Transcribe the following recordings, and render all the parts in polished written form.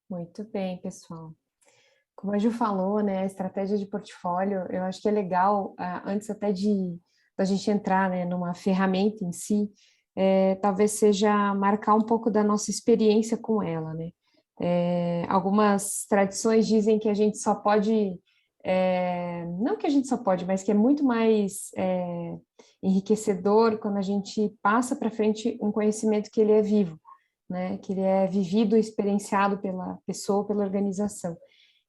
Muito bem, pessoal. Como a Ju falou, né, a estratégia de portfólio, eu acho que é legal, antes até de da gente entrar, né, numa ferramenta em si, talvez seja marcar um pouco da nossa experiência com ela, né? Algumas tradições dizem que a gente só pode, não que a gente só pode, mas que é muito mais enriquecedor quando a gente passa para frente um conhecimento que ele é vivo, né? Que ele é vivido, experienciado pela pessoa, pela organização.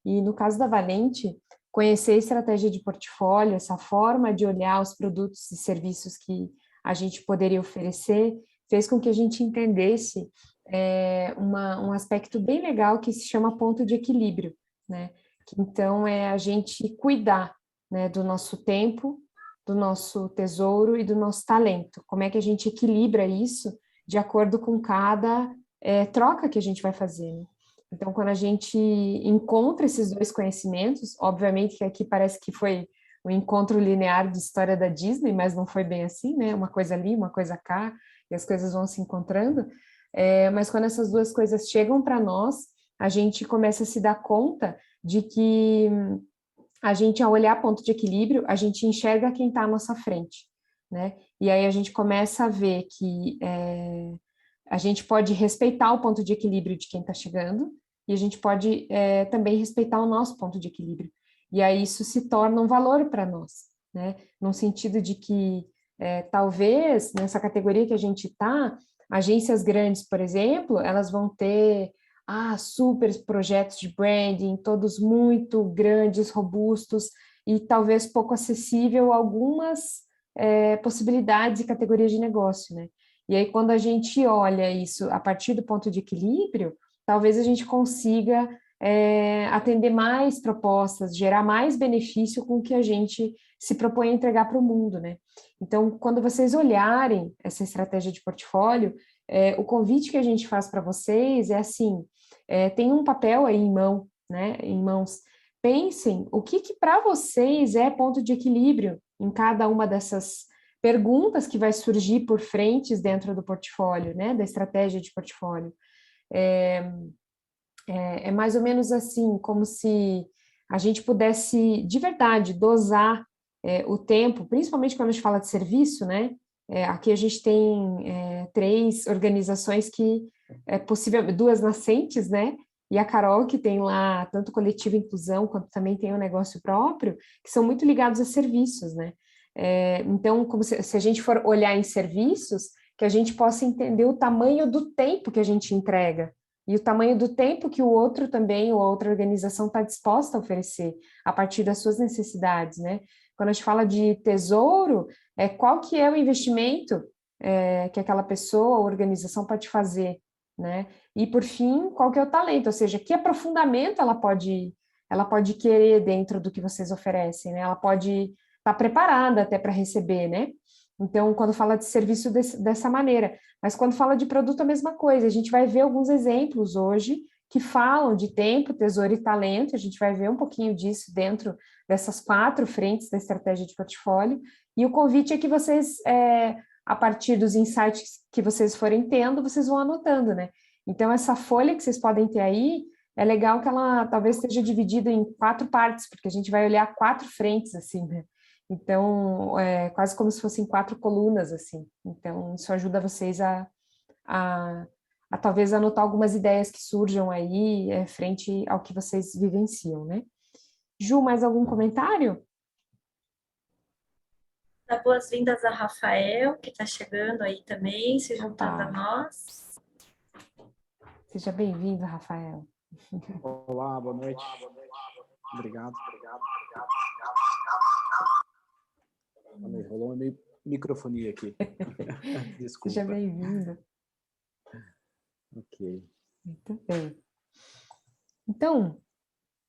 E no caso da Valente, conhecer a estratégia de portfólio, essa forma de olhar os produtos e serviços que a gente poderia oferecer, fez com que a gente entendesse um aspecto bem legal que se chama ponto de equilíbrio, né? Que, então, é a gente cuidar, né, do nosso tempo, do nosso tesouro e do nosso talento. Como é que a gente equilibra isso de acordo com cada troca que a gente vai fazer, né? Então, quando a gente encontra esses dois conhecimentos, obviamente que aqui parece que foi um encontro linear de história da Disney, mas não foi bem assim, né? Uma coisa ali, uma coisa cá, e as coisas vão se encontrando. Mas quando essas duas coisas chegam para nós, a gente começa a se dar conta de que a gente, ao olhar ponto de equilíbrio, a gente enxerga quem está à nossa frente, né? E aí a gente começa a ver que a gente pode respeitar o ponto de equilíbrio de quem está chegando e a gente pode também respeitar o nosso ponto de equilíbrio. E aí isso se torna um valor para nós, né? No sentido de que talvez nessa categoria que a gente está, agências grandes, por exemplo, elas vão ter super projetos de branding, todos muito grandes, robustos e talvez pouco acessível a algumas possibilidades e categorias de negócio, né? E aí, quando a gente olha isso a partir do ponto de equilíbrio, talvez a gente consiga atender mais propostas, gerar mais benefício com o que a gente se propõe a entregar para o mundo, né? Então, quando vocês olharem essa estratégia de portfólio, o convite que a gente faz para vocês é assim, tem um papel aí em mão, né? Em mãos. Pensem o que para vocês é ponto de equilíbrio em cada uma dessas perguntas que vai surgir por frentes dentro do portfólio, né, da estratégia de portfólio. É mais ou menos assim, como se a gente pudesse, de verdade, dosar o tempo, principalmente quando a gente fala de serviço, né? Aqui a gente tem três organizações que é possível, duas nascentes, né? E a Carol, que tem lá tanto coletivo inclusão, quanto também tem um negócio próprio, que são muito ligados a serviços, né? Então, como se a gente for olhar em serviços, que a gente possa entender o tamanho do tempo que a gente entrega, e o tamanho do tempo que o outro também, ou a outra organização está disposta a oferecer, a partir das suas necessidades, né? Quando a gente fala de tesouro, qual que é o investimento que aquela pessoa ou organização pode fazer, né? E, por fim, qual que é o talento, ou seja, que aprofundamento ela pode querer dentro do que vocês oferecem, né? Ela pode estar preparada até para receber, né? Então, quando fala de serviço dessa maneira, mas quando fala de produto, a mesma coisa. A gente vai ver alguns exemplos hoje que falam de tempo, tesouro e talento. A gente vai ver um pouquinho disso dentro dessas 4 frentes da estratégia de portfólio. E o convite é que vocês, a partir dos insights que vocês forem tendo, vocês vão anotando, né? Então, essa folha que vocês podem ter aí, é legal que ela talvez esteja dividida em 4 partes, porque a gente vai olhar 4 frentes, assim, né? Então, é quase como se fossem 4 colunas, assim. Então, isso ajuda vocês a, a talvez anotar algumas ideias que surjam aí frente ao que vocês vivenciam, né? Ju, mais algum comentário? Dá boas-vindas a Rafael, que está chegando aí também, se juntando a Opa, nós. seja bem-vindo, Rafael. Olá, boa noite. Obrigado. Rolou uma microfonia aqui. Desculpa. Seja bem-vindo. Ok. Muito bem. Então,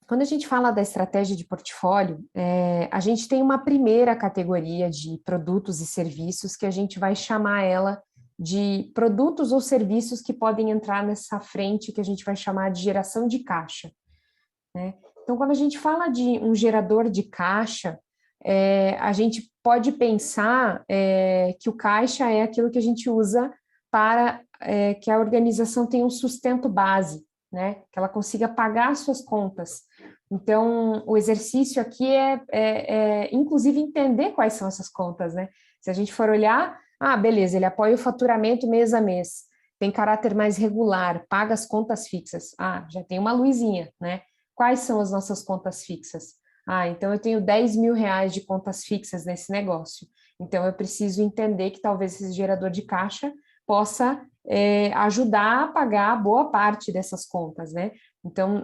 quando a gente fala da estratégia de portfólio, a gente tem uma primeira categoria de produtos e serviços que a gente vai chamar ela de produtos ou serviços que podem entrar nessa frente que a gente vai chamar de geração de caixa, né? Então, quando a gente fala de um gerador de caixa, a gente pode pensar que o caixa é aquilo que a gente usa para que a organização tenha um sustento base, né? Que ela consiga pagar as suas contas. Então, o exercício aqui inclusive, entender quais são essas contas, né? Se a gente for olhar, beleza, ele apoia o faturamento mês a mês, tem caráter mais regular, paga as contas fixas. Já tem uma luzinha, né? Quais são as nossas contas fixas? Então eu tenho 10 mil reais de contas fixas nesse negócio. Então eu preciso entender que talvez esse gerador de caixa possa ajudar a pagar boa parte dessas contas, né? Então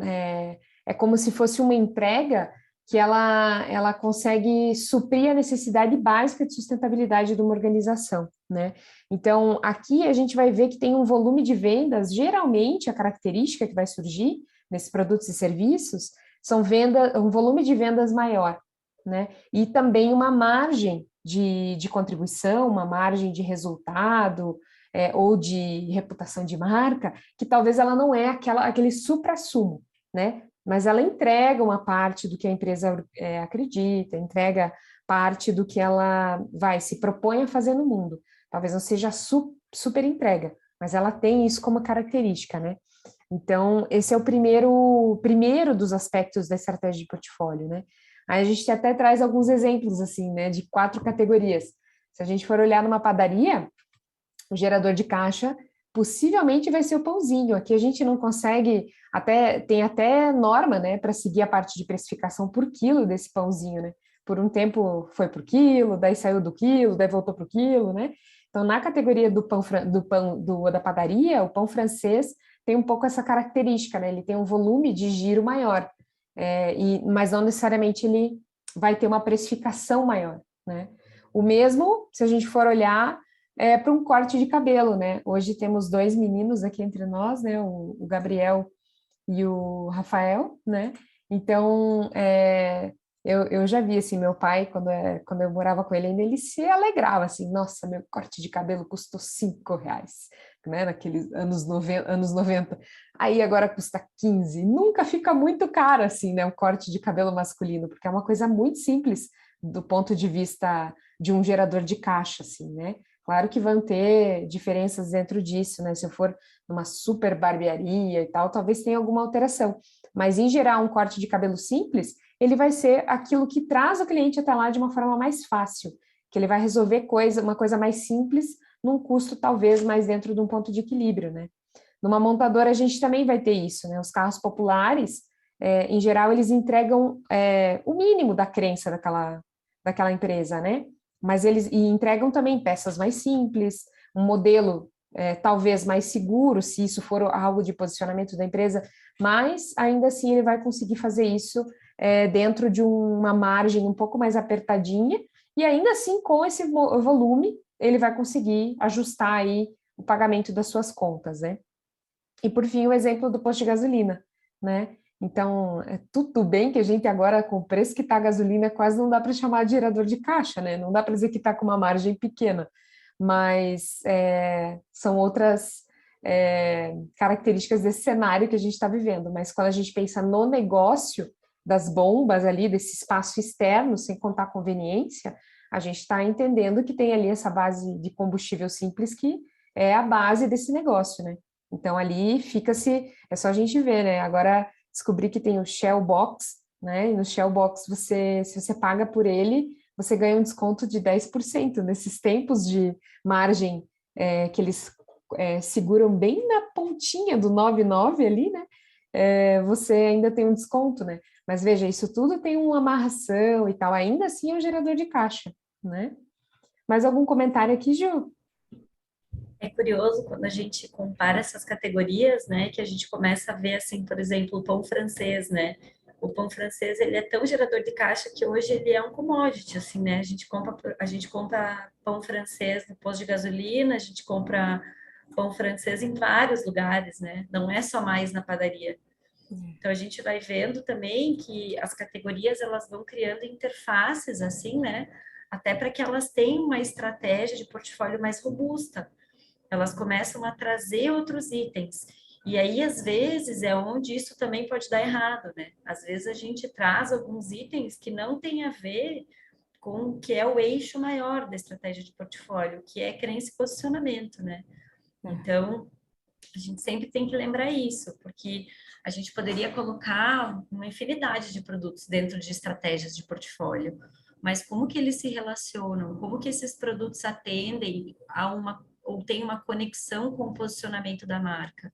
é como se fosse uma entrega que ela consegue suprir a necessidade básica de sustentabilidade de uma organização, né? Então, aqui a gente vai ver que tem um volume de vendas, geralmente a característica que vai surgir nesses produtos e serviços são um volume de vendas maior, né? E também uma margem de contribuição, uma margem de resultado, ou de reputação de marca, que talvez ela não é aquele supra-sumo, né? Mas ela entrega uma parte do que a empresa acredita, entrega parte do que ela se propõe a fazer no mundo. Talvez não seja super entrega, mas ela tem isso como característica, né? Então, esse é o primeiro dos aspectos da estratégia de portfólio, né? Aí a gente até traz alguns exemplos, assim, né, de 4 categorias. Se a gente for olhar numa padaria, o gerador de caixa possivelmente vai ser o pãozinho. Aqui a gente não consegue, tem até norma, né, para seguir a parte de precificação por quilo desse pãozinho, né? Por um tempo foi por quilo, daí saiu do quilo, daí voltou para o quilo, né? Então, na categoria da padaria, o pão francês tem um pouco essa característica, né? Ele tem um volume de giro maior, mas não necessariamente ele vai ter uma precificação maior, né? O mesmo, se a gente for olhar para um corte de cabelo, né? Hoje temos 2 meninos aqui entre nós, né? O Gabriel e o Rafael, né? Então, eu já vi, assim, meu pai, quando eu morava com ele, ainda ele se alegrava, assim, nossa, meu corte de cabelo custou R$ 5, né? Naqueles anos 90. Aí agora custa 15. Nunca fica muito caro, assim, né? O corte de cabelo masculino, porque é uma coisa muito simples do ponto de vista de um gerador de caixa, assim, né? Claro que vão ter diferenças dentro disso, né? Se eu for numa super barbearia e tal, talvez tenha alguma alteração. Mas, em geral, um corte de cabelo simples, ele vai ser aquilo que traz o cliente até lá de uma forma mais fácil, que ele vai resolver uma coisa mais simples, num custo talvez mais dentro de um ponto de equilíbrio, né? Numa montadora a gente também vai ter isso, né? Os carros populares, em geral, eles entregam o mínimo da crença daquela empresa, né? Mas eles entregam também peças mais simples, um modelo talvez mais seguro, se isso for algo de posicionamento da empresa, mas ainda assim ele vai conseguir fazer isso dentro de uma margem um pouco mais apertadinha, e ainda assim com esse volume ele vai conseguir ajustar aí o pagamento das suas contas, né? E por fim o exemplo do posto de gasolina, né? Então, tudo bem que a gente agora, com o preço que está a gasolina, quase não dá para chamar de gerador de caixa, né? Não dá para dizer que está com uma margem pequena, mas são outras características desse cenário que a gente está vivendo. Mas quando a gente pensa no negócio das bombas ali, desse espaço externo, sem contar a conveniência, a gente está entendendo que tem ali essa base de combustível simples que é a base desse negócio, né? Então, ali é só a gente ver, né? Agora, descobri que tem o Shell Box, né? E no Shell Box, se você paga por ele, você ganha um desconto de 10%. Nesses tempos de margem que eles seguram bem na pontinha do 99 ali, né? Você ainda tem um desconto, né? Mas veja, isso tudo tem uma amarração e tal. Ainda assim é um gerador de caixa, né? Mais algum comentário aqui, Ju? É curioso quando a gente compara essas categorias, né, que a gente começa a ver, assim, por exemplo, o pão francês, né? O pão francês, ele é tão gerador de caixa que hoje ele é um commodity, assim, né? A gente compra pão francês no posto de gasolina, a gente compra pão francês em vários lugares, né? Não é só mais na padaria. Então a gente vai vendo também que as categorias elas vão criando interfaces assim, né? Até para que elas tenham uma estratégia de portfólio mais robusta. Elas começam a trazer outros itens. E aí, às vezes, é onde isso também pode dar errado, né? Às vezes a gente traz alguns itens que não tem a ver com o que é o eixo maior da estratégia de portfólio, que é crença e posicionamento, né? Então, A gente sempre tem que lembrar isso, porque a gente poderia colocar uma infinidade de produtos dentro de estratégias de portfólio, mas como que eles se relacionam? Como que esses produtos atendem a uma ou tem uma conexão com o posicionamento da marca?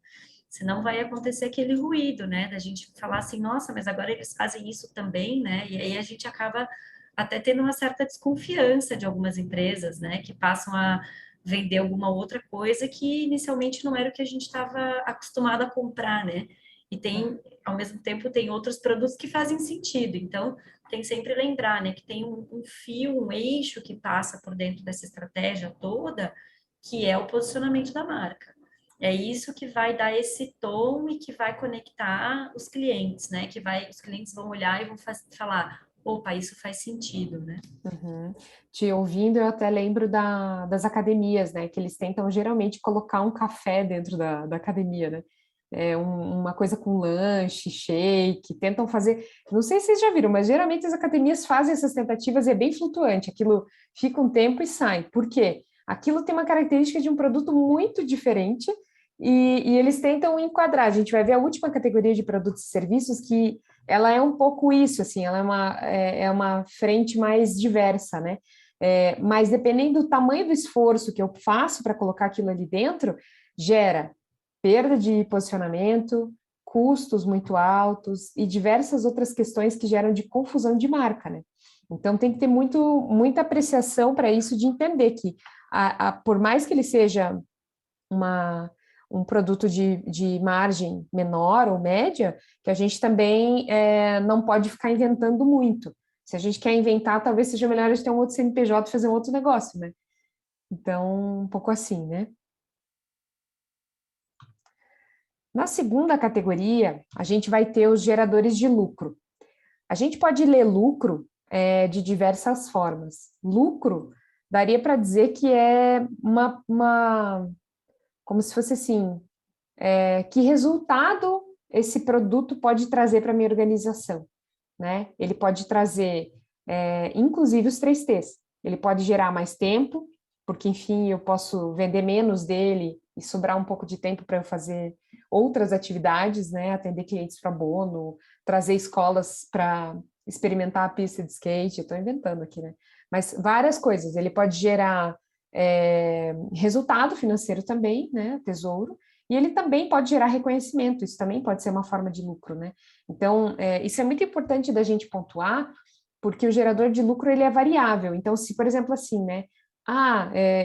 Senão vai acontecer aquele ruído, né? Da gente falar assim, nossa, mas agora eles fazem isso também, né? E aí a gente acaba até tendo uma certa desconfiança de algumas empresas, né? Que passam a vender alguma outra coisa que inicialmente não era o que a gente estava acostumado a comprar, né? E tem, ao mesmo tempo, tem outros produtos que fazem sentido. Então, tem que sempre lembrar, né, que tem um fio, um eixo que passa por dentro dessa estratégia toda, que é o posicionamento da marca. É isso que vai dar esse tom e que vai conectar os clientes, né? Os clientes vão olhar e vão falar, opa, isso faz sentido, né? Uhum. Te ouvindo, eu até lembro das academias, né? Que eles tentam geralmente colocar um café dentro da academia, né? Uma coisa com lanche, shake, tentam fazer. Não sei se vocês já viram, mas geralmente as academias fazem essas tentativas e é bem flutuante. Aquilo fica um tempo e sai. Por quê? Aquilo tem uma característica de um produto muito diferente e eles tentam enquadrar. A gente vai ver a última categoria de produtos e serviços que ela é um pouco isso, assim, ela é uma frente mais diversa, né? Mas dependendo do tamanho do esforço que eu faço para colocar aquilo ali dentro, gera perda de posicionamento, custos muito altos e diversas outras questões que geram de confusão de marca, né? Então tem que ter muita apreciação para isso, de entender que por mais que ele seja um produto de margem menor ou média, que a gente também não pode ficar inventando muito. Se a gente quer inventar, talvez seja melhor a gente ter um outro CNPJ e fazer um outro negócio, né? Então, um pouco assim, né? Na segunda categoria, a gente vai ter os geradores de lucro. A gente pode ler lucro de diversas formas. Lucro, daria para dizer que é como se fosse assim, que resultado esse produto pode trazer para a minha organização, né? Ele pode trazer, inclusive, os 3 T's. Ele pode gerar mais tempo, porque, enfim, eu posso vender menos dele e sobrar um pouco de tempo para eu fazer outras atividades, né? Atender clientes para bono, trazer escolas para experimentar a pista de skate, eu estou inventando aqui, né? Mas várias coisas. Ele pode gerar resultado financeiro também, né? Tesouro. E ele também pode gerar reconhecimento, isso também pode ser uma forma de lucro, né? Então, isso é muito importante da gente pontuar, porque o gerador de lucro, ele é variável. Então, se, por exemplo, assim, né?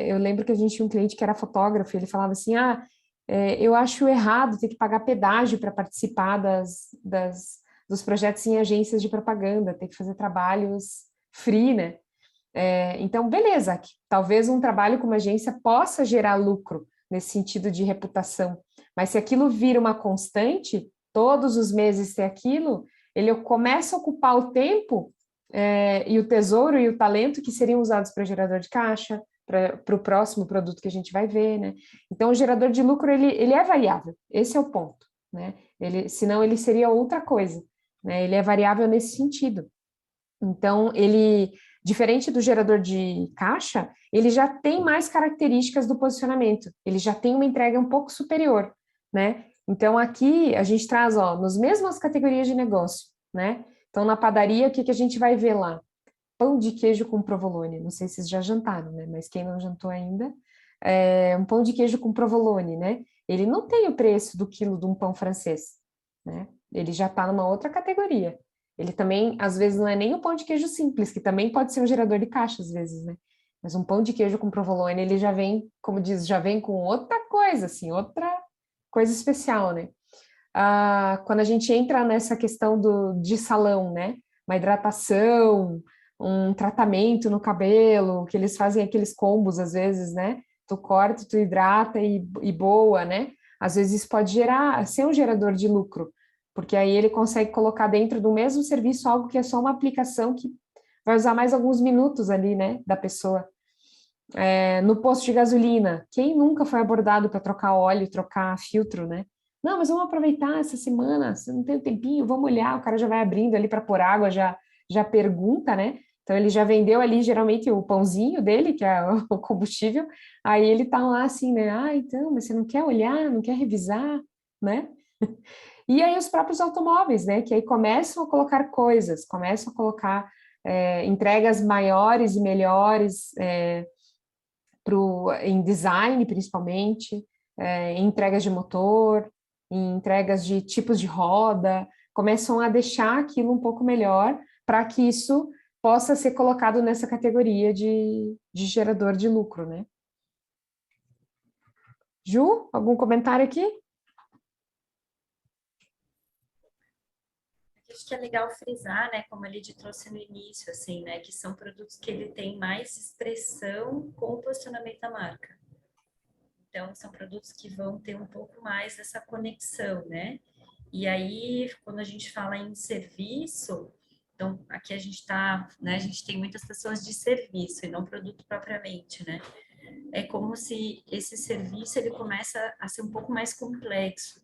Eu lembro que a gente tinha um cliente que era fotógrafo, e ele falava assim, eu acho errado ter que pagar pedágio para participar dos projetos em agências de propaganda, ter que fazer trabalhos free, né? Então, beleza, talvez um trabalho com uma agência possa gerar lucro nesse sentido de reputação, mas se aquilo vira uma constante, todos os meses ter aquilo, ele começa a ocupar o tempo e o tesouro e o talento que seriam usados para gerador de caixa, para o próximo produto que a gente vai ver, né? Então, o gerador de lucro, ele é variável, esse é o ponto, né? Senão ele seria outra coisa, né? Ele é variável nesse sentido. Então, diferente do gerador de caixa, ele já tem mais características do posicionamento, ele já tem uma entrega um pouco superior, né? Então, aqui a gente traz, nas mesmas categorias de negócio, né? Então, na padaria, o que a gente vai ver lá? Pão de queijo com provolone. Não sei se vocês já jantaram, né? Mas quem não jantou ainda, um pão de queijo com provolone, né? Ele não tem o preço do quilo de um pão francês, né? Ele já está numa outra categoria. Ele também, às vezes, não é nem o pão de queijo simples, que também pode ser um gerador de caixa, às vezes, né? Mas um pão de queijo com provolone, ele já vem, como diz, já vem com outra coisa, assim, outra coisa especial, né? Quando a gente entra nessa questão de salão, né? Uma hidratação, um tratamento no cabelo, que eles fazem aqueles combos, às vezes, né? Tu corta, tu hidrata e boa, né? Às vezes isso pode ser um gerador de lucro, porque aí ele consegue colocar dentro do mesmo serviço algo que é só uma aplicação que vai usar mais alguns minutos ali, né, da pessoa. No posto de gasolina, quem nunca foi abordado para trocar óleo, trocar filtro, né? Não, mas vamos aproveitar essa semana, você não tem um tempinho, vamos olhar, o cara já vai abrindo ali para pôr água, já pergunta, né? Então, ele já vendeu ali, geralmente, o pãozinho dele, que é o combustível, aí ele tá lá assim, né? Ah, então, mas você não quer olhar, não quer revisar, né? E aí os próprios automóveis, né? Que aí começam a colocar coisas, começam a colocar entregas maiores e melhores em design, principalmente, em entregas de motor, em entregas de tipos de roda, começam a deixar aquilo um pouco melhor para que isso possa ser colocado nessa categoria de gerador de lucro, né? Ju, algum comentário aqui? Acho que é legal frisar, né, como a Lidy trouxe no início, assim, né, que são produtos que ele tem mais expressão com o posicionamento da marca. Então, são produtos que vão ter um pouco mais dessa conexão, né? E aí, quando a gente fala em serviço, então aqui a gente está, né, a gente tem muitas pessoas de serviço e não produto propriamente, né? É como se esse serviço ele começa a ser um pouco mais complexo.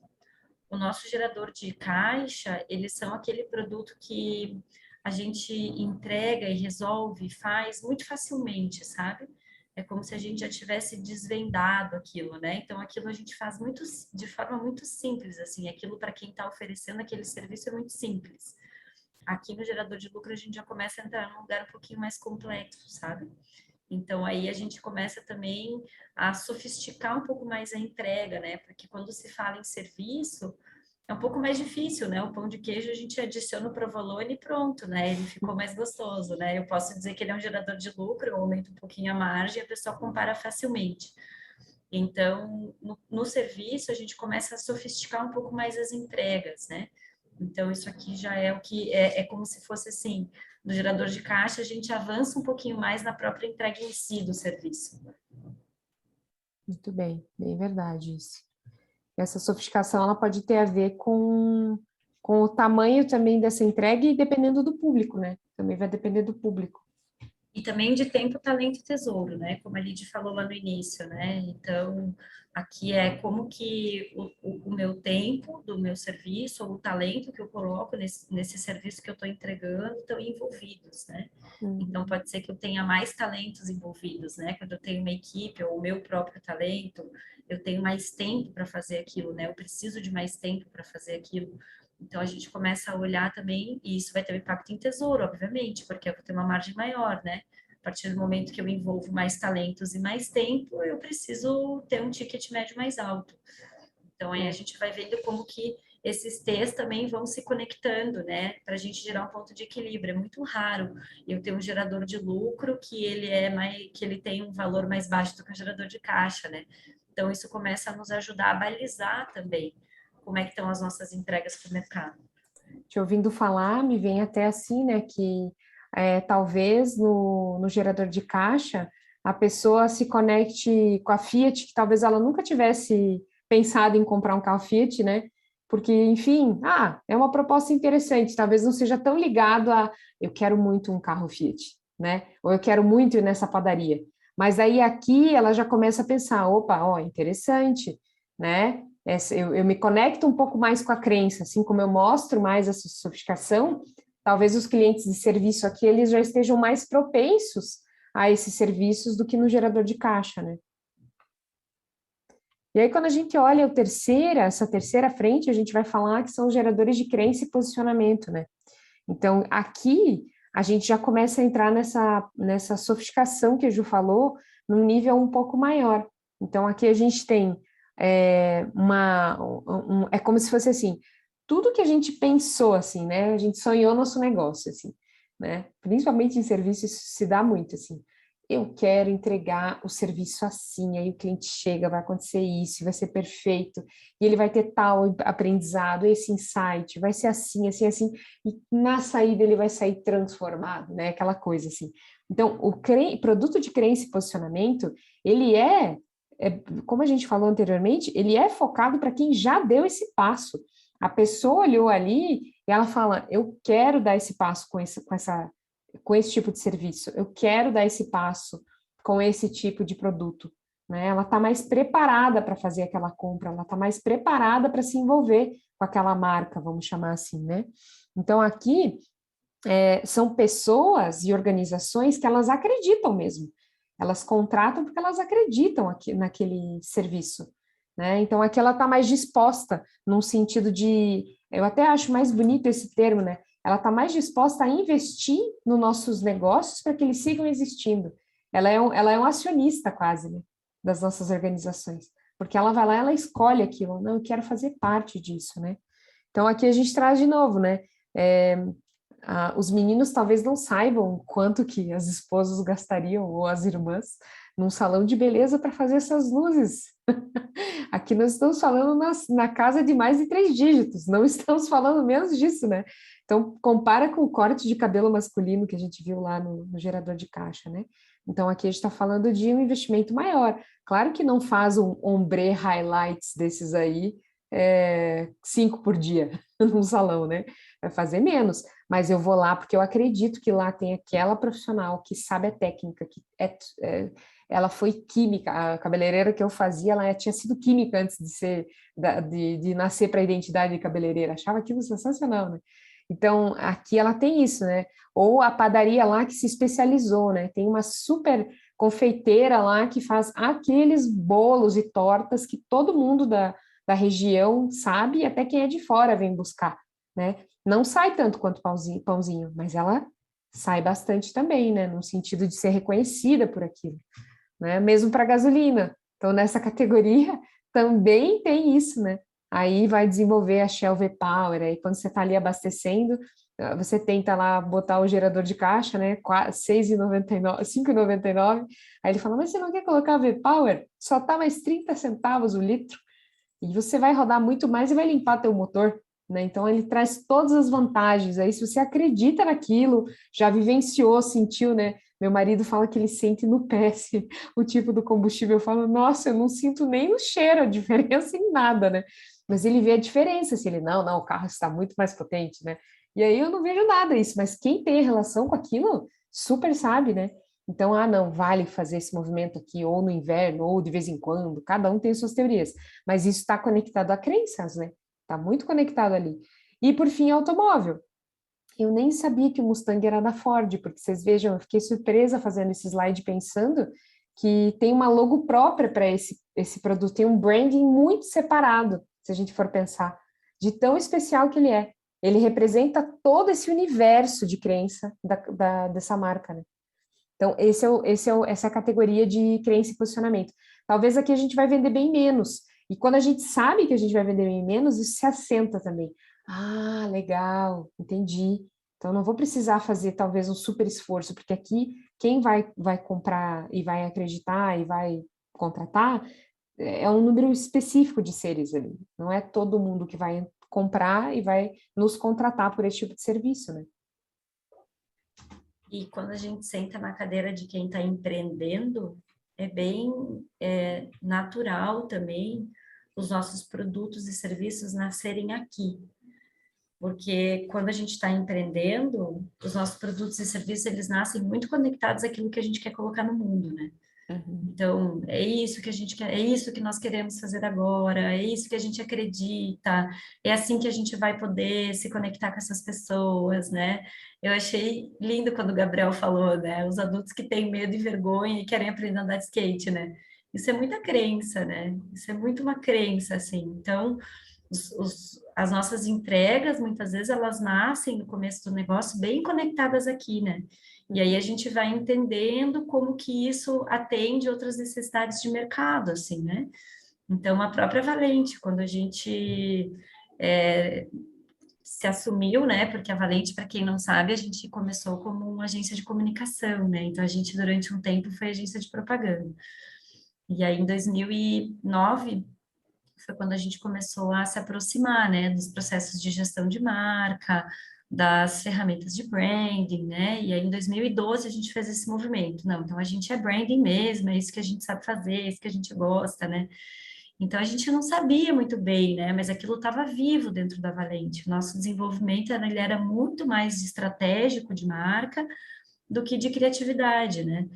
O nosso gerador de caixa, eles são aquele produto que a gente entrega e resolve, faz muito facilmente, sabe? É como se a gente já tivesse desvendado aquilo, né? Então, aquilo a gente faz muito, de forma muito simples, assim. Aquilo para quem está oferecendo aquele serviço é muito simples. Aqui no gerador de lucro, a gente já começa a entrar num lugar um pouquinho mais complexo, sabe? Então, aí a gente começa também a sofisticar um pouco mais a entrega, né? Porque quando se fala em serviço, é um pouco mais difícil, né? O pão de queijo a gente adiciona o provolone e pronto, né? Ele ficou mais gostoso, né? Eu posso dizer que ele é um gerador de lucro, eu aumento um pouquinho a margem e a pessoa compara facilmente. Então, no serviço, a gente começa a sofisticar um pouco mais as entregas, né? Então, isso aqui já é o que é como se fosse assim, no gerador de caixa, a gente avança um pouquinho mais na própria entrega em si do serviço. Muito bem verdade isso. Essa sofisticação ela pode ter a ver com o tamanho também dessa entrega e dependendo do público, né? Também vai depender do público. E também de tempo, talento e tesouro, né? Como a Lidy falou lá no início, né? Então, aqui é como que o meu tempo do meu serviço, ou o talento que eu coloco nesse serviço que eu estou entregando, estão envolvidos, né? Então, pode ser que eu tenha mais talentos envolvidos, né? Quando eu tenho uma equipe ou o meu próprio talento, eu tenho mais tempo para fazer aquilo, né? Eu preciso de mais tempo para fazer aquilo. Então, a gente começa a olhar também, e isso vai ter um impacto em tesouro, obviamente, porque eu vou ter uma margem maior, né? A partir do momento que eu envolvo mais talentos e mais tempo, eu preciso ter um ticket médio mais alto. Então, aí a gente vai vendo como que esses T's também vão se conectando, né? Para a gente gerar um ponto de equilíbrio. É muito raro eu ter um gerador de lucro que que ele tem um valor mais baixo do que um gerador de caixa, né? Então, isso começa a nos ajudar a balizar também como é que estão as nossas entregas para o mercado. Te ouvindo falar, me vem até assim, né, que talvez no gerador de caixa a pessoa se conecte com a Fiat, que talvez ela nunca tivesse pensado em comprar um carro Fiat, né? Porque, enfim, é uma proposta interessante, talvez não seja tão ligado a eu quero muito um carro Fiat, né? Ou eu quero muito ir nessa padaria. Mas aí aqui ela já começa a pensar, opa, ó, interessante, né? Eu me conecto um pouco mais com a crença, assim como eu mostro mais essa sofisticação, talvez os clientes de serviço aqui, eles já estejam mais propensos a esses serviços do que no gerador de caixa, né? E aí, quando a gente olha essa terceira frente, a gente vai falar que são os geradores de crença e posicionamento, né? Então, aqui, a gente já começa a entrar nessa sofisticação que a Ju falou, num nível um pouco maior. Então, aqui a gente tem é como se fosse assim, tudo que a gente pensou, assim, né? A gente sonhou nosso negócio, assim, né? Principalmente em serviço, isso se dá muito, assim. Eu quero entregar o serviço assim, aí o cliente chega, vai acontecer isso, vai ser perfeito, e ele vai ter tal aprendizado, esse insight, vai ser assim, assim, assim, e na saída ele vai sair transformado, né? Aquela coisa assim. Então, o produto de crença e posicionamento, ele como a gente falou anteriormente, ele é focado para quem já deu esse passo. A pessoa olhou ali e ela fala: eu quero dar esse passo com esse tipo de serviço, eu quero dar esse passo com esse tipo de produto. Né? Ela está mais preparada para fazer aquela compra, ela está mais preparada para se envolver com aquela marca, vamos chamar assim, né? Então, aqui são pessoas e organizações que elas acreditam mesmo. Elas contratam porque elas acreditam aqui, naquele serviço, né? Então, aqui ela está mais disposta, num sentido de... Eu até acho mais bonito esse termo, né? Ela está mais disposta a investir nos nossos negócios para que eles sigam existindo. Ela é um acionista quase, né? Das nossas organizações. Porque ela vai lá, ela escolhe aquilo. Não, eu quero fazer parte disso, né? Então, aqui a gente traz de novo, né? Os meninos talvez não saibam quanto que as esposas gastariam, ou as irmãs, num salão de beleza para fazer essas luzes. Aqui nós estamos falando na casa de mais de 3 dígitos, não estamos falando menos disso, né? Então, compara com o corte de cabelo masculino que a gente viu lá no gerador de caixa, né? Então, aqui a gente está falando de um investimento maior. Claro que não faz um ombre highlights desses aí, 5 por dia num salão, né? Vai fazer menos, mas eu vou lá porque eu acredito que lá tem aquela profissional que sabe a técnica, que ela foi química, a cabeleireira que eu fazia, ela tinha sido química antes de nascer para a identidade de cabeleireira, achava aquilo sensacional, né? Então, aqui ela tem isso, né? Ou a padaria lá que se especializou, né? Tem uma super confeiteira lá que faz aqueles bolos e tortas que todo mundo da região sabe, e até quem é de fora vem buscar, né? Não sai tanto quanto pãozinho, mas ela sai bastante também, né? No sentido de ser reconhecida por aquilo, né? Mesmo para gasolina. Então, nessa categoria também tem isso, né? Aí vai desenvolver a Shell V-Power, aí quando você está ali abastecendo, você tenta lá botar o gerador de caixa, né? R$ 6,99, R$ 5,99. Aí ele fala, mas você não quer colocar V-Power? Só tá mais 30 centavos o litro. E você vai rodar muito mais e vai limpar teu motor, né? Então ele traz todas as vantagens. Aí se você acredita naquilo, já vivenciou, sentiu, né? Meu marido fala que ele sente no pé o tipo do combustível. Eu falo, nossa, eu não sinto nem no cheiro a diferença em nada, né? Mas ele vê a diferença, se ele, não, o carro está muito mais potente, né? E aí eu não vejo nada isso, mas quem tem relação com aquilo, super sabe, né? Então, não, vale fazer esse movimento aqui, ou no inverno, ou de vez em quando, cada um tem suas teorias, mas isso está conectado a crenças, né? Está muito conectado ali. E, por fim, automóvel. Eu nem sabia que o Mustang era da Ford, porque vocês vejam, eu fiquei surpresa fazendo esse slide pensando que tem uma logo própria para esse produto, tem um branding muito separado, se a gente for pensar, de tão especial que ele é. Ele representa todo esse universo de crença dessa marca, né? Então, essa é a categoria de crença e posicionamento. Talvez aqui a gente vai vender bem menos. E quando a gente sabe que a gente vai vender bem menos, isso se assenta também. Ah, legal, entendi. Então, não vou precisar fazer talvez um super esforço, porque aqui quem vai comprar e vai acreditar e vai contratar é um número específico de seres ali. Não é todo mundo que vai comprar e vai nos contratar por esse tipo de serviço, né? E quando a gente senta na cadeira de quem está empreendendo, é bem natural também os nossos produtos e serviços nascerem aqui. Porque quando a gente está empreendendo, os nossos produtos e serviços, eles nascem muito conectados àquilo que a gente quer colocar no mundo, né? Uhum. Então, é isso que a gente quer, é isso que nós queremos fazer agora, é isso que a gente acredita, é assim que a gente vai poder se conectar com essas pessoas, né? Eu achei lindo quando o Gabriel falou, né? Os adultos que têm medo e vergonha e querem aprender a andar de skate, né? Isso é muita crença, né? Isso é muito uma crença, assim. Então, as nossas entregas, muitas vezes, elas nascem no começo do negócio bem conectadas aqui, né? E aí a gente vai entendendo como que isso atende outras necessidades de mercado, assim, né? Então, a própria Valente, quando a gente se assumiu, né? Porque a Valente, para quem não sabe, a gente começou como uma agência de comunicação, né? Então, a gente, durante um tempo, foi agência de propaganda. E aí, em 2009, foi quando a gente começou a se aproximar, né, dos processos de gestão de marca, das ferramentas de branding, né, e aí em 2012 a gente fez esse movimento, não, então a gente é branding mesmo, é isso que a gente sabe fazer, é isso que a gente gosta, né, então a gente não sabia muito bem, né, mas aquilo estava vivo dentro da Valente, o nosso desenvolvimento, ele era muito mais estratégico de marca do que de criatividade, né,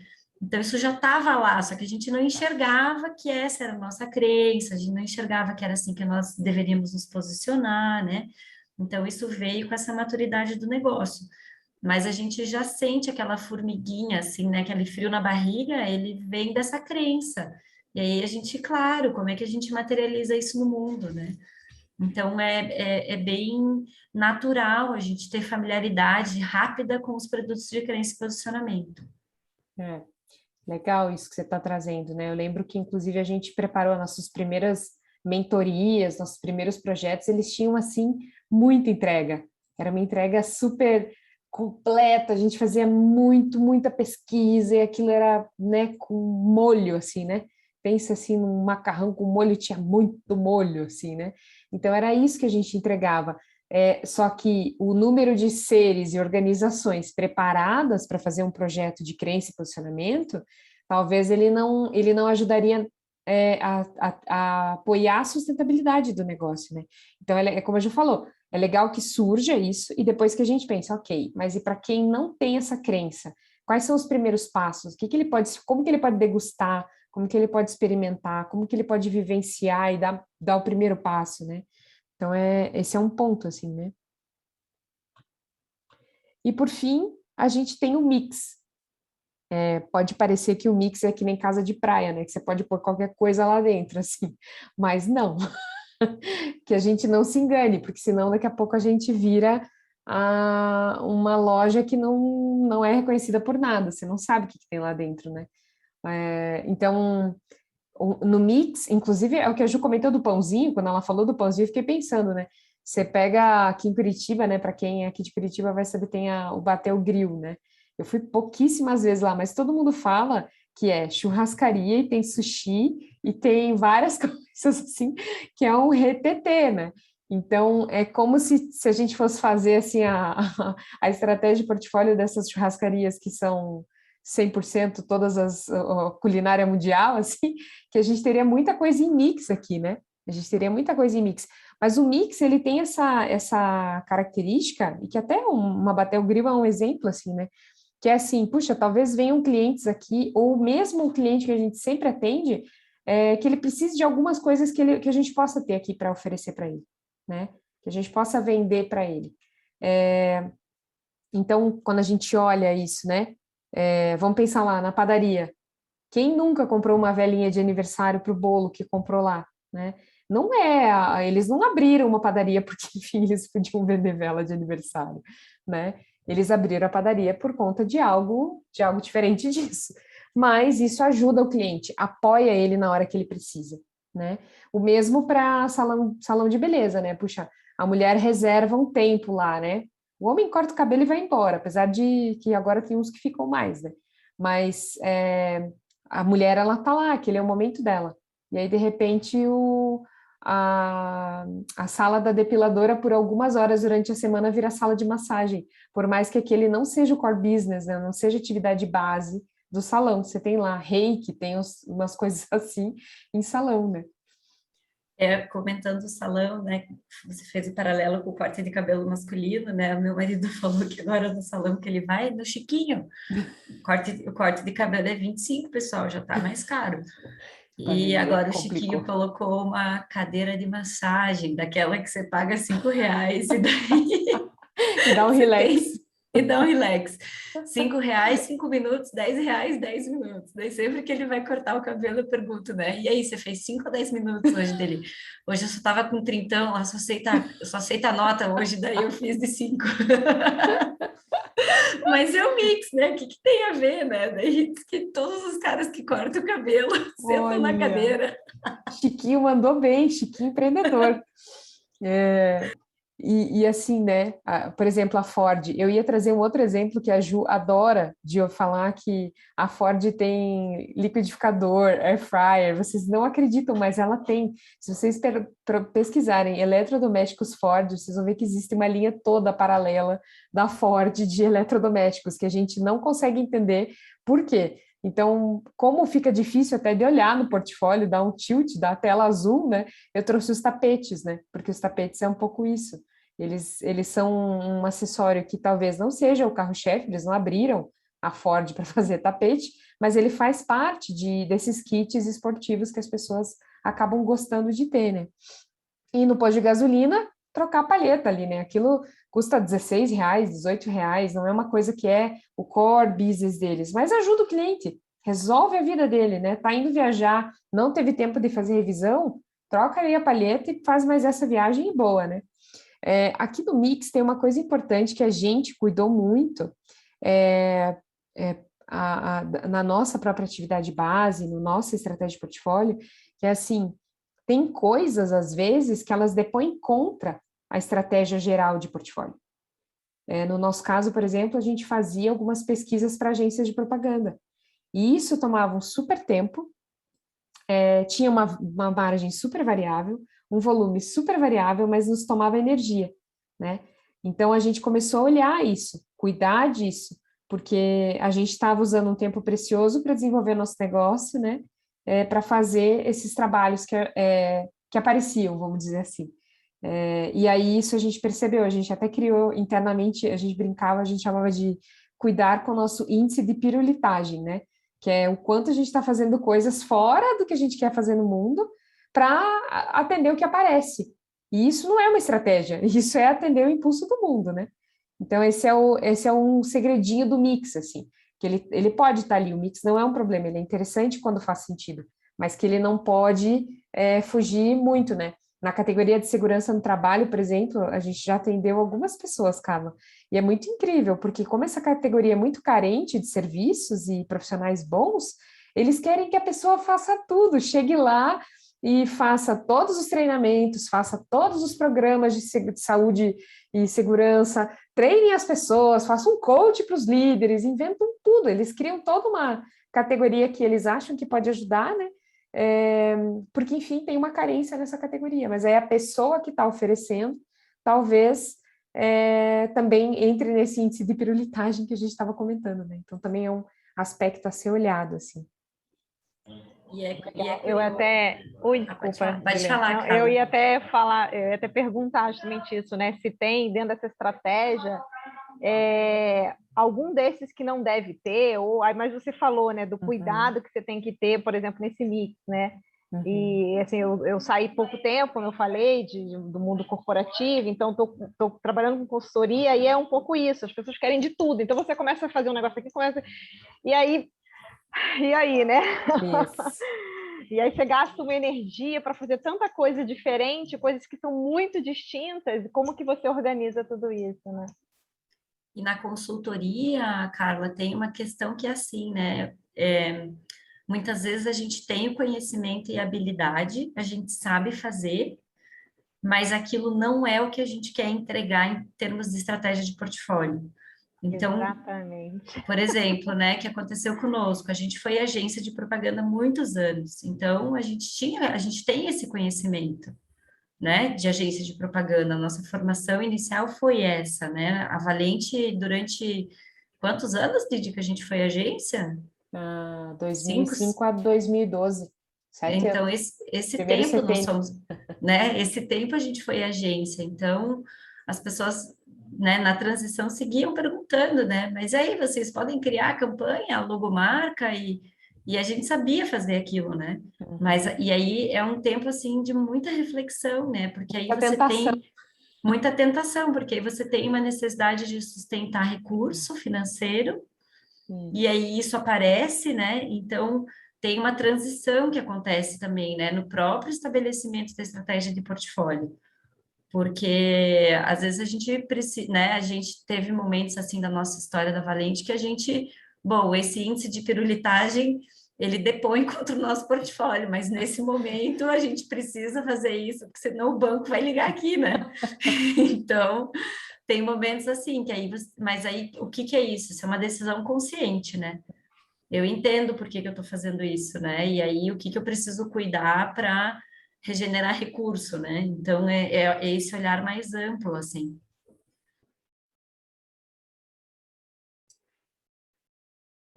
então, isso já estava lá, só que a gente não enxergava que essa era a nossa crença, a gente não enxergava que era assim que nós deveríamos nos posicionar, né? Então, isso veio com essa maturidade do negócio. mas a gente já sente aquela formiguinha, assim, né? Aquele frio na barriga, ele vem dessa crença. E aí a gente, claro, como é que a gente materializa isso no mundo, né? Então é bem natural a gente ter familiaridade rápida com os produtos de crença e posicionamento. É, legal isso que você está trazendo, né? Eu lembro que, inclusive, a gente preparou nossas primeiras mentorias, nossos primeiros projetos, eles tinham, assim, muita entrega. Era uma entrega super completa, a gente fazia muita pesquisa, e aquilo era, né, com molho, assim, né? Pensa, assim, num macarrão com molho, tinha muito molho, assim, né? Então, era isso que a gente entregava. Só que o número de seres e organizações preparadas para fazer um projeto de crença e posicionamento, talvez ele não ajudaria a apoiar a sustentabilidade do negócio, né? Então, é como a Ju falou, é legal que surja isso e depois que a gente pensa, ok, mas e para quem não tem essa crença, quais são os primeiros passos? Como que ele pode degustar? Como que ele pode experimentar? Como que ele pode vivenciar e dar o primeiro passo, né? Então, esse é um ponto, assim, né? E, por fim, a gente tem o mix. Pode parecer que o mix é que nem casa de praia, né? Que você pode pôr qualquer coisa lá dentro, assim. Mas não. Que a gente não se engane, porque senão daqui a pouco a gente vira uma loja que não é reconhecida por nada. Você não sabe o que tem lá dentro, né? Então, no mix, inclusive, é o que a Ju comentou do pãozinho, quando ela falou do pãozinho, eu fiquei pensando, né? Você pega aqui em Curitiba, né? Para quem é aqui de Curitiba vai saber, tem o Bateu Grill, né? Eu fui pouquíssimas vezes lá, mas todo mundo fala que é churrascaria e tem sushi e tem várias coisas assim, que é um retetê, né? Então, é como se a gente fosse fazer assim a estratégia de portfólio dessas churrascarias que são 100% todas a culinária mundial, assim, que a gente teria muita coisa em mix aqui, né? A gente teria muita coisa em mix. Mas o mix, ele tem essa característica, e que até uma Batel Grill é um exemplo, assim, né? Que é assim, puxa, talvez venham clientes aqui, ou mesmo o cliente que a gente sempre atende, que ele precise de algumas coisas que a gente possa ter aqui para oferecer para ele, né? Que a gente possa vender para ele. Então, quando a gente olha isso, né? Vamos pensar lá na padaria. Quem nunca comprou uma velinha de aniversário para o bolo que comprou lá, né? Não eles não abriram uma padaria porque, enfim, eles podiam vender vela de aniversário, né? Eles abriram a padaria por conta de algo diferente disso. Mas isso ajuda o cliente, apoia ele na hora que ele precisa, né? O mesmo para salão de beleza, né? Puxa, a mulher reserva um tempo lá, né? O homem corta o cabelo e vai embora, apesar de que agora tem uns que ficam mais, né? Mas a mulher, ela tá lá, aquele é o momento dela. E aí, de repente, a sala da depiladora, por algumas horas durante a semana, vira sala de massagem. Por mais que aquele não seja o core business, né? Não seja a atividade base do salão. Você tem lá reiki, tem umas coisas assim em salão, né? Comentando o salão, né? Você fez o paralelo com o corte de cabelo masculino, né? O meu marido falou que agora no salão que ele vai, no Chiquinho. O corte de cabelo é 25, pessoal, já tá mais caro. A E pandemia agora o complicou. Chiquinho colocou uma cadeira de massagem, daquela que você paga R$ 5 e daí E dá um você relax. tem e dá um relax. R$ 5, 5 minutos, R$ 10, 10 minutos. Daí sempre que ele vai cortar o cabelo, eu pergunto, né? E aí, você fez 5 ou 10 minutos hoje dele? Hoje eu só tava com trintão, eu só aceita a nota hoje, daí eu fiz de 5. Mas é o mix, né? O que tem a ver, né? Daí diz que todos os caras que cortam o cabelo sentam na Olha, cadeira. Chiquinho mandou bem, Chiquinho empreendedor. E assim, né? Por exemplo, a Ford. Eu ia trazer um outro exemplo que a Ju adora de eu falar que a Ford tem liquidificador, air fryer. Vocês não acreditam, mas ela tem. Se vocês pesquisarem eletrodomésticos Ford, vocês vão ver que existe uma linha toda paralela da Ford de eletrodomésticos que a gente não consegue entender por quê. Então, como fica difícil até de olhar no portfólio, dar um tilt, dar a tela azul, né? Eu trouxe os tapetes, né? Porque os tapetes é um pouco isso. Eles são um acessório que talvez não seja o carro-chefe, eles não abriram a Ford para fazer tapete, mas ele faz parte desses kits esportivos que as pessoas acabam gostando de ter, né? E no posto de gasolina, trocar a palheta ali, né? Aquilo custa R$16, R$18, não é uma coisa que é o core business deles, mas ajuda o cliente, resolve a vida dele, né? Tá indo viajar, não teve tempo de fazer revisão, troca ali a palheta e faz mais essa viagem e boa, né? Aqui no Mix tem uma coisa importante que a gente cuidou muito, é, na nossa própria atividade base, no nossa estratégia de portfólio, que é assim, tem coisas, às vezes, que elas depõem contra a estratégia geral de portfólio. No nosso caso, por exemplo, a gente fazia algumas pesquisas para agências de propaganda, e isso tomava um super tempo, tinha uma margem super variável, um volume super variável, mas nos tomava energia, né? Então, a gente começou a olhar isso, cuidar disso, porque a gente estava usando um tempo precioso para desenvolver nosso negócio, né? Para fazer esses trabalhos que apareciam, vamos dizer assim. E aí, isso a gente percebeu, a gente até criou internamente, a gente brincava, a gente chamava de cuidar com o nosso índice de pirulitagem, né? Que é o quanto a gente está fazendo coisas fora do que a gente quer fazer no mundo para atender o que aparece. E isso não é uma estratégia, isso é atender o impulso do mundo, né? Então, esse é um segredinho do mix, assim, que ele pode estar ali, o mix não é um problema, ele é interessante quando faz sentido, mas que ele não pode fugir muito, né? Na categoria de segurança no trabalho, por exemplo, a gente já atendeu algumas pessoas, Carla, e é muito incrível, porque como essa categoria é muito carente de serviços e profissionais bons, eles querem que a pessoa faça tudo, chegue lá e faça todos os treinamentos, faça todos os programas de saúde e segurança, treinem as pessoas, façam um coach para os líderes, inventam tudo, eles criam toda uma categoria que eles acham que pode ajudar, né? Porque, enfim, tem uma carência nessa categoria, mas aí a pessoa que está oferecendo, talvez também entre nesse índice de pirulitagem que a gente estava comentando, né? Então, também é um aspecto a ser olhado, assim. Eu até... Oi, desculpa. Pode falar, não, eu ia até falar, eu ia até perguntar justamente isso, né? Se tem dentro dessa estratégia algum desses que não deve ter, mas você falou, né, do cuidado que você tem que ter, por exemplo, nesse mix, né? E, assim, eu saí pouco tempo, como eu falei, do mundo corporativo, então estou trabalhando com consultoria e é um pouco isso, as pessoas querem de tudo, então você começa a fazer um negócio aqui, e aí, né? Isso. E aí você gasta uma energia para fazer tanta coisa diferente, coisas que são muito distintas, como que você organiza tudo isso, né? E na consultoria, Carla, tem uma questão que é assim, né? Muitas vezes a gente tem o conhecimento e a habilidade, a gente sabe fazer, mas aquilo não é o que a gente quer entregar em termos de estratégia de portfólio. Então, exatamente. por exemplo, né, que aconteceu conosco, a gente foi agência de propaganda há muitos anos, então a gente tem esse conhecimento, né, de agência de propaganda. A nossa formação inicial foi essa, né? A Valente, durante quantos anos, Didi, que a gente foi agência? 2005 a 2012, 7 Então, anos. esse Primeiro tempo nós setembro. somos, né? Esse tempo a gente foi agência. Então, as pessoas, né, na transição seguiam perguntando, né? Mas aí vocês podem criar a campanha, a logomarca e a gente sabia fazer aquilo, né? Mas e aí é um tempo assim de muita reflexão, né? Porque aí Muita você tentação. tem muita tentação, porque aí você tem uma necessidade de sustentar recurso financeiro e aí isso aparece, né? Então, tem uma transição que acontece também, né? No próprio estabelecimento da estratégia de portfólio. Porque, às vezes, a gente precisa, né? A gente teve momentos, assim, da nossa história da Valente que a gente... Bom, esse índice de pirulitagem, ele depõe contra o nosso portfólio, mas nesse momento a gente precisa fazer isso, porque senão o banco vai ligar aqui, né? Então, tem momentos assim, que aí, mas aí o que que é isso? Isso é uma decisão consciente, né? Eu entendo por que que eu estou fazendo isso, né? E aí o que que eu preciso cuidar para regenerar recurso, né? Então é esse olhar mais amplo, assim.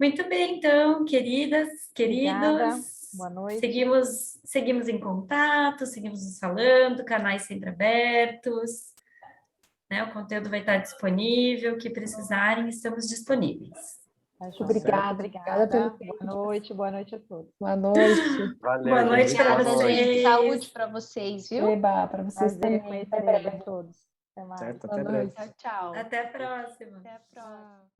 Muito bem, então, queridas, Obrigada, queridos, boa noite. seguimos em contato, seguimos nos falando, canais sempre abertos, né? O conteúdo vai estar disponível, o que precisarem, estamos disponíveis. Obrigada pelo tempo. Boa noite a todos. Boa noite. Valeu, Boa noite gente. para Boa noite. vocês. Saúde para vocês, viu? Eba, para vocês Prazer também. conhecer a todos. Até mais. Certo, Boa até breve. noite. Tchau, tchau. Até a próxima. Até a próxima.